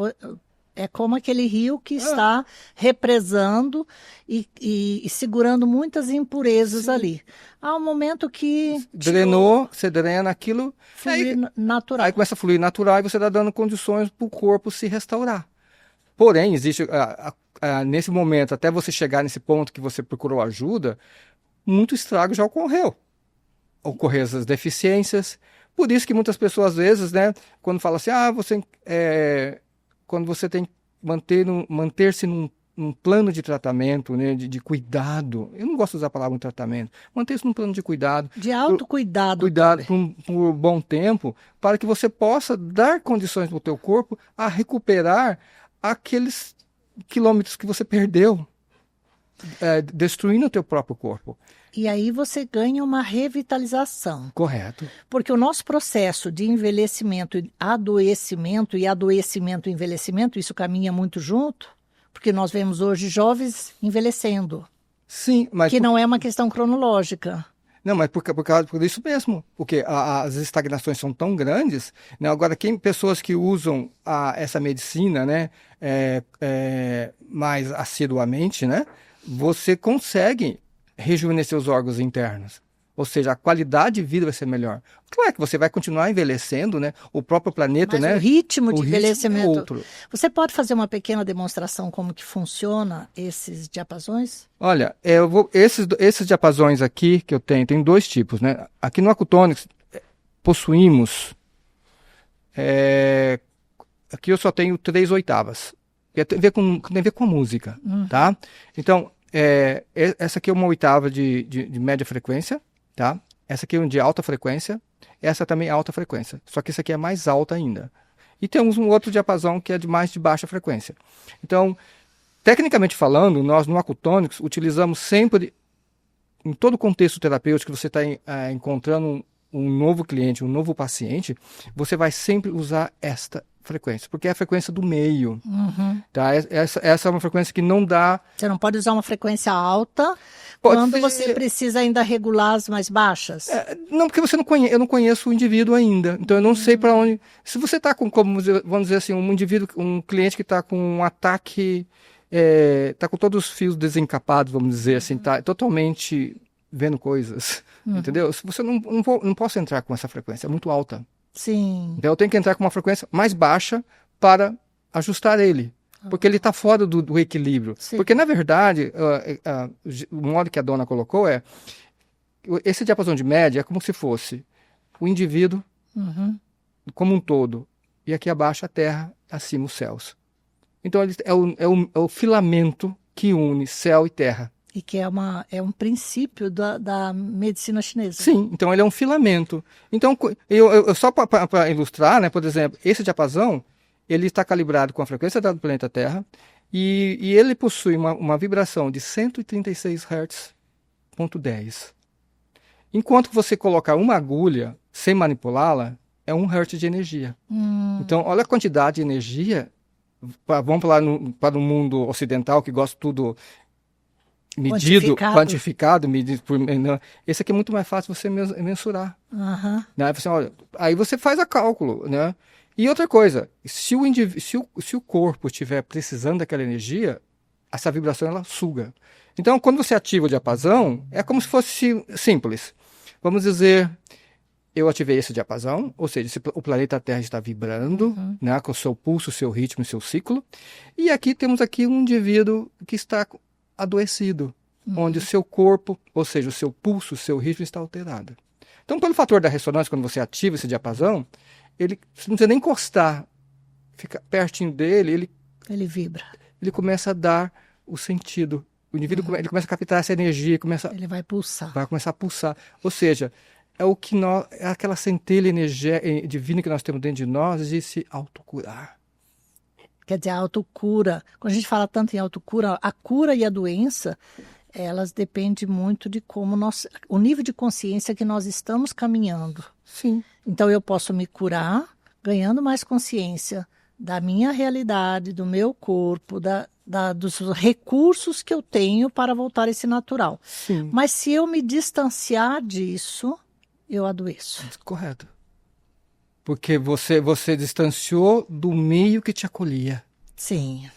é como aquele rio que está represando e segurando muitas impurezas ali. Há um momento que... Drenou, você drena aquilo... Fluir natural. Aí começa a fluir natural e você está dando condições para o corpo se restaurar. Porém, existe... nesse momento, até você chegar nesse ponto que você procurou ajuda, muito estrago já ocorreu. Ocorreram essas deficiências. Por isso que muitas pessoas, às vezes, né, quando falam assim, quando você tem que manter-se num plano de tratamento, né, de cuidado. Eu não gosto de usar a palavra tratamento. Manter-se num plano de cuidado. De autocuidado. Cuidado por bom tempo, para que você possa dar condições para o teu corpo a recuperar aqueles quilômetros que você perdeu, destruindo o teu próprio corpo. E aí você ganha uma revitalização. Correto. Porque o nosso processo de envelhecimento e adoecimento e envelhecimento, isso caminha muito junto, porque nós vemos hoje jovens envelhecendo. Sim, mas... Que não é uma questão cronológica. Não, mas por isso mesmo. Porque as estagnações são tão grandes, né? Agora, pessoas que usam essa medicina, né, mais assiduamente, né, você consegue rejuvenescer os órgãos internos. Ou seja, a qualidade de vida vai ser melhor. Claro que você vai continuar envelhecendo, né? O próprio planeta, mas né? O ritmo de envelhecimento é outro. Você pode fazer uma pequena demonstração como que funciona esses diapasões? Olha, esses diapasões aqui que eu tenho, tem dois tipos, né? Aqui no Acutonics possuímos... aqui eu só tenho 3/8. Tem a ver com a música, tá? Então, essa aqui é uma oitava de média frequência, tá? Essa aqui é de alta frequência, essa também é alta frequência, só que essa aqui é mais alta ainda. E temos um outro diapasão que é de baixa frequência. Então, tecnicamente falando, nós no Acutonics utilizamos sempre, em todo o contexto terapêutico que você está encontrando um novo cliente, um novo paciente, você vai sempre usar esta frequência, porque é a frequência do meio. Tá? Essa é uma frequência que não dá... Você não pode usar uma frequência alta quando você precisa ainda regular as mais baixas? Não, porque eu não conheço o indivíduo ainda, então eu não sei para onde... Se você está com, vamos dizer assim, um cliente que está com um ataque, está com todos os fios desencapados, vamos dizer assim, está totalmente vendo coisas, entendeu? Se você não posso entrar com essa frequência, é muito alta. Sim. Então eu tenho que entrar com uma frequência mais baixa para ajustar ele, porque ele está fora do equilíbrio. Sim. Porque, na verdade, o modo que a dona colocou esse diapasão de média é como se fosse o indivíduo como um todo, e aqui abaixo a terra, acima os céus. Então ele é o filamento que une céu e terra. E que é um princípio da medicina chinesa. Sim, então ele é um filamento. Então, eu só para ilustrar, né, por exemplo, esse diapasão, ele está calibrado com a frequência do planeta Terra e ele possui uma vibração de 136 Hz.10. Enquanto você colocar uma agulha sem manipulá-la, é 1 Hz de energia. Então, olha a quantidade de energia. Vamos para o mundo ocidental, que gosta de tudo... quantificado, medido por... Esse aqui é muito mais fácil você mensurar. Né? Aí você faz a cálculo, né? E outra coisa, se o corpo estiver precisando daquela energia, essa vibração ela suga. Então, quando você ativa o diapasão, é como se fosse simples. Vamos dizer, eu ativei esse diapasão, ou seja, o planeta Terra está vibrando, né, com o seu pulso, o seu ritmo, o seu ciclo. E aqui temos um indivíduo que está adoecido, onde o seu corpo, ou seja, o seu pulso, o seu ritmo está alterado. Então, pelo fator da ressonância, quando você ativa esse diapasão, você não precisa nem encostar, fica pertinho dele, ele vibra. Ele começa a dar o sentido. O indivíduo ele começa a captar essa energia, ele vai pulsar. Vai começar a pulsar. Ou seja, é aquela centelha energia divina que nós temos dentro de nós de se autocurar. Quer dizer, a autocura. Quando a gente fala tanto em autocura, a cura e a doença, elas dependem muito de como o nível de consciência que nós estamos caminhando. Sim. Então, eu posso me curar ganhando mais consciência da minha realidade, do meu corpo, dos recursos que eu tenho para voltar a esse natural. Sim. Mas se eu me distanciar disso, eu adoeço. Correto. Porque você distanciou do meio que te acolhia. Sim.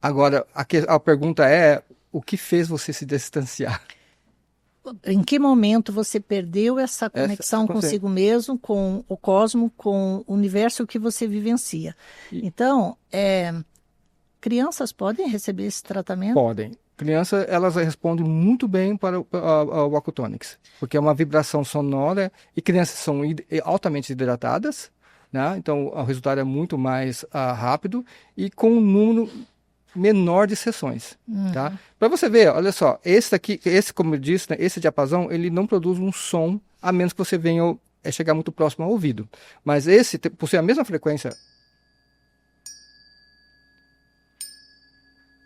Agora, a pergunta é, o que fez você se distanciar? Em que momento você perdeu essa conexão consigo mesmo, com o cosmos, com o universo que você vivencia? Então, crianças podem receber esse tratamento? Podem. Crianças, elas respondem muito bem para o Acutonics, porque é uma vibração sonora e crianças são altamente hidratadas, né? Então o resultado é muito mais rápido e com um número menor de sessões, tá? Para você ver, olha só, esse como eu disse, né, esse diapasão, ele não produz um som, a menos que você venha chegar muito próximo ao ouvido. Mas esse possui a mesma frequência.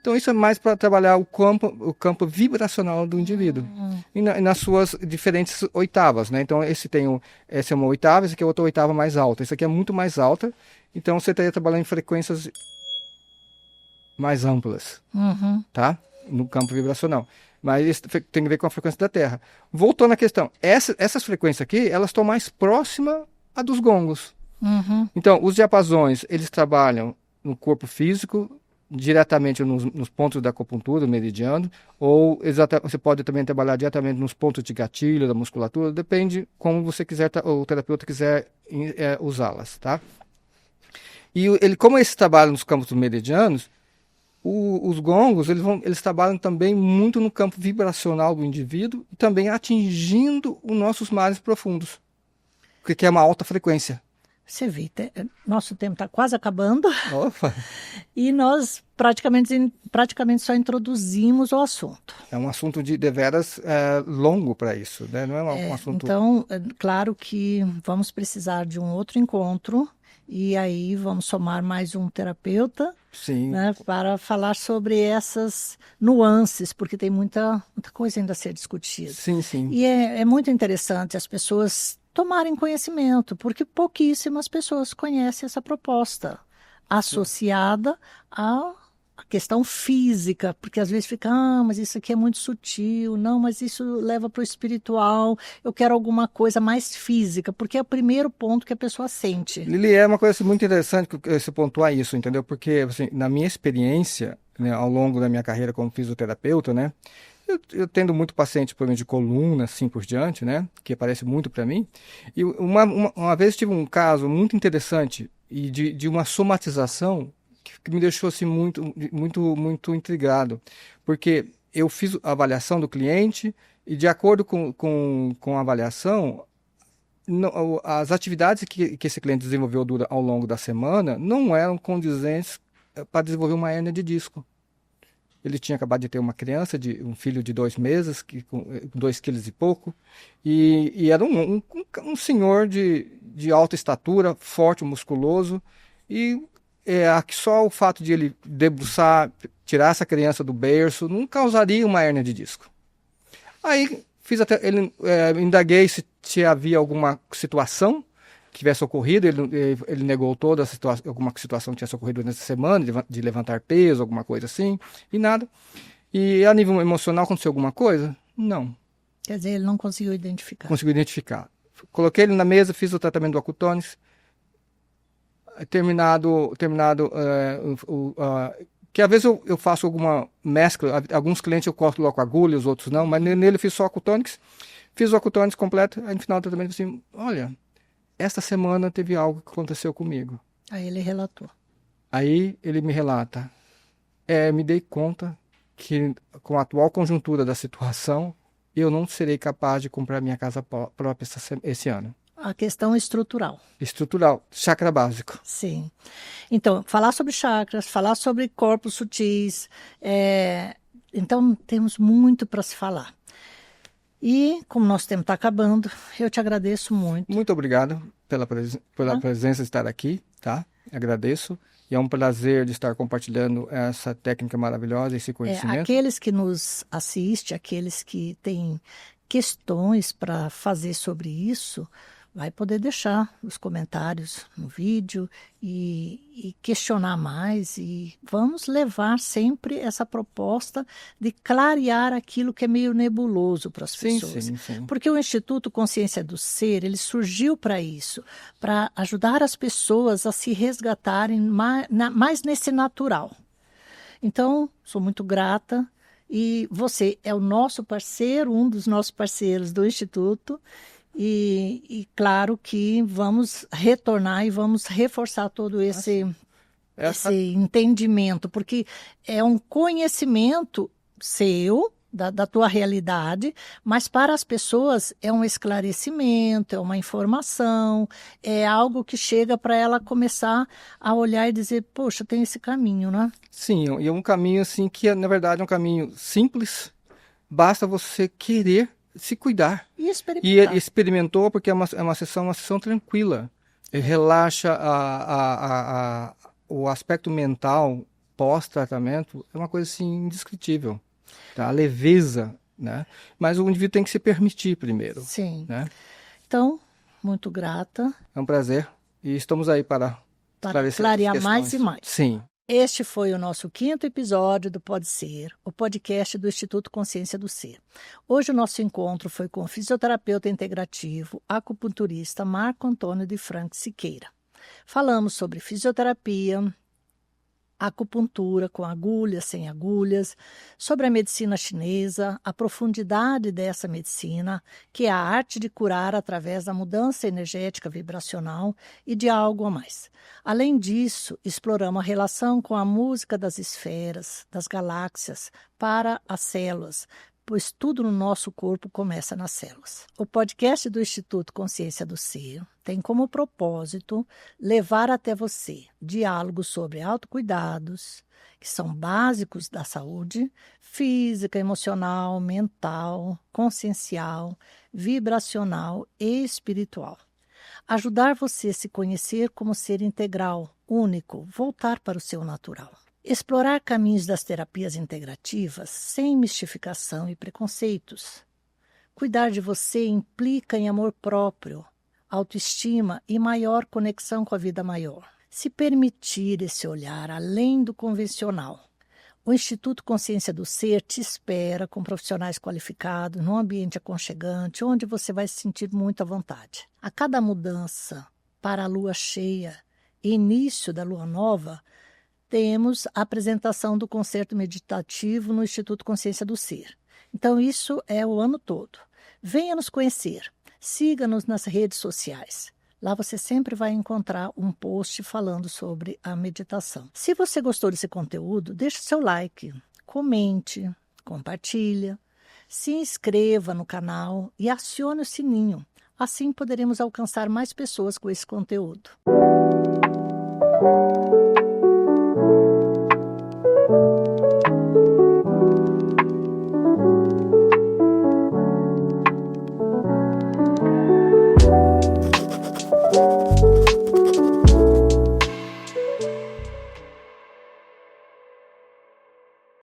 Então isso é mais para trabalhar o campo vibracional do indivíduo e nas suas diferentes oitavas, né? Então essa é uma oitava, essa aqui é outra oitava mais alta. Essa aqui é muito mais alta, então você estaria trabalhando em frequências mais amplas, tá? No campo vibracional. Mas isso tem a ver com a frequência da Terra. Voltando à questão, essas frequências aqui, elas estão mais próximas a dos gongos. Então, os diapasões, eles trabalham no corpo físico, diretamente nos pontos da acupuntura, meridiano, ou você pode também trabalhar diretamente nos pontos de gatilho, da musculatura, depende como você quiser, o terapeuta quiser usá-las, tá? E como eles trabalham nos campos meridianos, os gongos, eles trabalham também muito no campo vibracional do indivíduo e também atingindo os nossos mares profundos, que é uma alta frequência. Você vê, nosso tempo está quase acabando. Opa. E nós praticamente só introduzimos o assunto. É um assunto de deveras longo para isso, né? Não é um assunto... Então, claro que vamos precisar de um outro encontro e aí vamos somar mais um terapeuta. Sim. Né, para falar sobre essas nuances, porque tem muita coisa ainda a ser discutida. Sim, sim. E é muito interessante as pessoas tomarem conhecimento, porque pouquíssimas pessoas conhecem essa proposta associada à questão física, porque às vezes fica, mas isso aqui é muito sutil, não, mas isso leva para o espiritual, eu quero alguma coisa mais física, porque é o primeiro ponto que a pessoa sente. Lili, é uma coisa muito interessante você pontuar isso, entendeu? Porque, assim, na minha experiência, né, ao longo da minha carreira como fisioterapeuta, né, eu tendo muito paciente, problema de coluna, assim por diante, né, que aparece muito para mim, e uma vez tive um caso muito interessante e de uma somatização que me deixou assim, muito intrigado, porque eu fiz a avaliação do cliente e, de acordo com a avaliação, as atividades que esse cliente desenvolveu ao longo da semana não eram condizentes para desenvolver uma hérnia de disco. Ele tinha acabado de ter uma criança, um filho de 2 meses, com 2 quilos e pouco, e era um senhor de alta estatura, forte, musculoso, e só o fato de ele debruçar, tirar essa criança do berço, não causaria uma hérnia de disco. Aí indaguei se havia alguma situação que tivesse ocorrido, ele negou toda a situação, alguma situação que tivesse ocorrido nessa semana, de levantar peso, alguma coisa assim, e nada. E a nível emocional aconteceu alguma coisa? Não. Quer dizer, ele não conseguiu identificar. Conseguiu identificar. Coloquei ele na mesa, fiz o tratamento do Acutonics, terminado que às vezes eu faço alguma mescla, alguns clientes eu corto logo com agulha, os outros não, mas nele eu fiz só Acutonics, Fiz o Acutones completo, aí no final do tratamento assim, olha, esta semana teve algo que aconteceu comigo. Aí ele relatou. Aí ele me relata, me dei conta que com a atual conjuntura da situação, eu não serei capaz de comprar minha casa própria esse ano. A questão estrutural. Estrutural, chakra básico. Sim. Então, falar sobre chakras, falar sobre corpos sutis, então temos muito para se falar. E, como nosso tempo está acabando, eu te agradeço muito. Muito obrigado pela presença de estar aqui, tá? Agradeço. E é um prazer de estar compartilhando essa técnica maravilhosa, esse conhecimento. Aqueles que nos assistem, aqueles que têm questões para fazer sobre isso, vai poder deixar os comentários no vídeo e questionar mais. E vamos levar sempre essa proposta de clarear aquilo que é meio nebuloso para as pessoas. Sim. Porque o Instituto Consciência do Ser, ele surgiu para isso, para ajudar as pessoas a se resgatarem mais nesse natural. Então, sou muito grata. E você é o nosso parceiro, um dos nossos parceiros do Instituto. E claro que vamos retornar e vamos reforçar todo esse entendimento, porque é um conhecimento seu, da tua realidade, mas para as pessoas é um esclarecimento, é uma informação, é algo que chega para ela começar a olhar e dizer, poxa, tem esse caminho, né? Sim, e é um caminho assim que, na verdade, é um caminho simples, basta você querer se cuidar. E experimentar. E experimentou porque é uma sessão tranquila. Relaxa o aspecto mental pós-tratamento, é uma coisa assim indescritível. Tá? A leveza, né? Mas o indivíduo tem que se permitir primeiro. Sim. Né? Então, muito grata. É um prazer. E estamos aí para clarear mais e mais. Sim. Este foi o nosso 5º episódio do Pode Ser, o podcast do Instituto Consciência do Ser. Hoje o nosso encontro foi com o fisioterapeuta integrativo, acupunturista Marco Antônio de Franco Siqueira. Falamos sobre fisioterapia, acupuntura com agulhas, sem agulhas, sobre a medicina chinesa, a profundidade dessa medicina, que é a arte de curar através da mudança energética vibracional e de algo a mais. Além disso, exploramos a relação com a música das esferas, das galáxias, para as células, pois tudo no nosso corpo começa nas células. O podcast do Instituto Consciência do Ser tem como propósito levar até você diálogos sobre autocuidados, que são básicos da saúde física, emocional, mental, consciencial, vibracional e espiritual. Ajudar você a se conhecer como ser integral, único, voltar para o seu natural. Explorar caminhos das terapias integrativas sem mistificação e preconceitos. Cuidar de você implica em amor próprio, autoestima e maior conexão com a vida maior. Se permitir esse olhar além do convencional. O Instituto Consciência do Ser te espera com profissionais qualificados, num ambiente aconchegante, onde você vai se sentir muito à vontade. A cada mudança para a lua cheia e início da lua nova, temos a apresentação do concerto meditativo no Instituto Consciência do Ser. Então, isso é o ano todo. Venha nos conhecer. Siga-nos nas redes sociais. Lá você sempre vai encontrar um post falando sobre a meditação. Se você gostou desse conteúdo, deixe seu like, comente, compartilha, se inscreva no canal e acione o sininho. Assim poderemos alcançar mais pessoas com esse conteúdo.